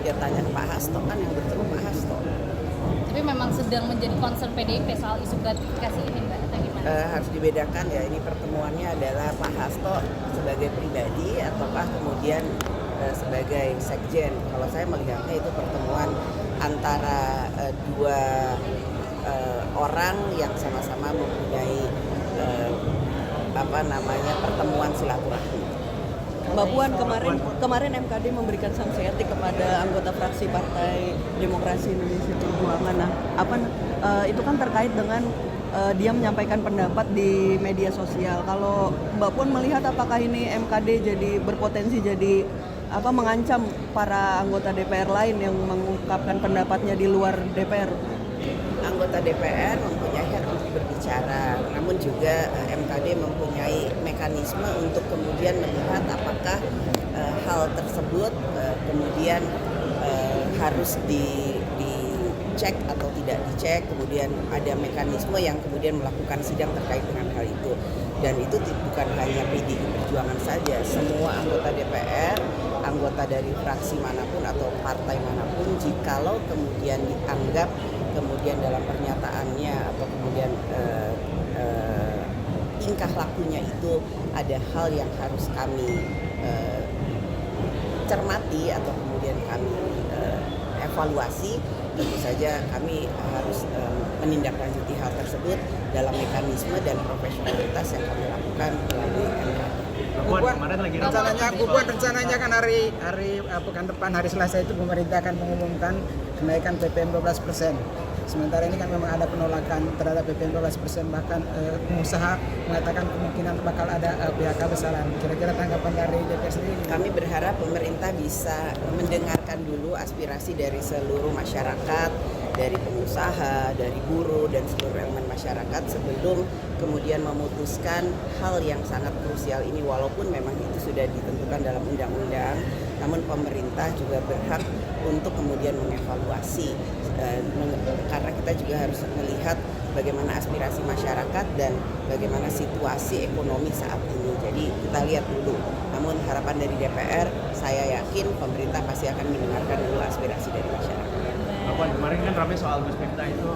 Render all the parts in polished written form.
ya tanya ke Pak Hasto, kan yang bertemu Pak Hasto. Tapi memang sedang menjadi concern PDIP soal isu gratifikasi ini, Mbak, atau gimana? Harus dibedakan ya, ini pertemuannya adalah Pak Hasto sebagai pribadi ataukah kemudian sebagai sekjen. Kalau saya melihatnya itu pertemuan antara dua orang yang sama-sama mempunyai pertemuan silaturahmi. Mbak Puan, kemarin MKD memberikan sanksi etik kepada anggota fraksi Partai Demokrasi Indonesia Perjuangan. Nah, itu kan terkait dengan dia menyampaikan pendapat di media sosial. Kalau Mbak Puan melihat apakah ini MKD jadi berpotensi jadi mengancam para anggota DPR lain yang mengungkapkan pendapatnya di luar DPR? Anggota DPR mempunyai hak untuk berbicara, namun juga MKD mempunyai mekanisme untuk kemudian melihat apakah hal tersebut kemudian harus dicek atau tidak dicek, kemudian ada mekanisme yang kemudian melakukan sidang terkait dengan hal itu. Dan itu bukan hanya PDI Perjuangan saja, semua anggota DPR, anggota dari fraksi manapun atau partai manapun, jikalau kemudian dianggap kemudian dalam pernyataannya atau kemudian tingkah lakunya itu ada hal yang harus kami cermati atau kemudian kami evaluasi, tentu saja kami harus menindaklanjuti hal tersebut dalam mekanisme dan profesionalitas yang kami lakukan melalui MKD. Bu Puan, rencananya kan hari pekan depan hari Selasa itu pemerintah akan mengumumkan kenaikan PPN 12%. Sementara ini kan memang ada penolakan terhadap PPN 12%, bahkan pengusaha mengatakan kemungkinan bakal ada PHK besaran. Kira-kira tanggapan dari DPR sendiri? Kami berharap pemerintah bisa mendengarkan dulu aspirasi dari seluruh masyarakat, dari pengusaha, dari buruh, dan seluruh elemen masyarakat sebelum kemudian memutuskan hal yang sangat krusial ini. Walaupun memang itu sudah ditentukan dalam undang-undang, namun pemerintah juga berhak untuk kemudian mengevaluasi, karena kita juga harus melihat bagaimana aspirasi masyarakat dan bagaimana situasi ekonomi saat ini. Jadi kita lihat dulu. Namun harapan dari DPR, saya yakin pemerintah pasti akan mendengarkan dulu aspirasi dari masyarakat. Bapak, kemarin kan ramai soal Gus Miftah itu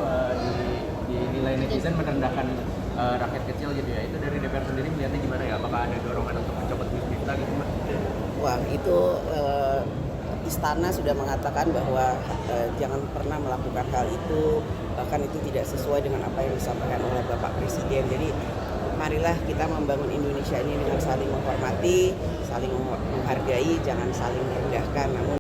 dinilai netizen merendahkan rakyat kecil gitu ya. Itu dari DPR sendiri melihatnya gimana ya? Apakah ada dorongan untuk mencopot Gus Miftah gitu, Mbak? Wah, itu istana sudah mengatakan bahwa jangan pernah melakukan hal itu, bahkan itu tidak sesuai dengan apa yang disampaikan oleh Bapak Presiden. Jadi marilah kita membangun Indonesia ini dengan saling menghormati, saling menghargai, jangan saling merendahkan. Namun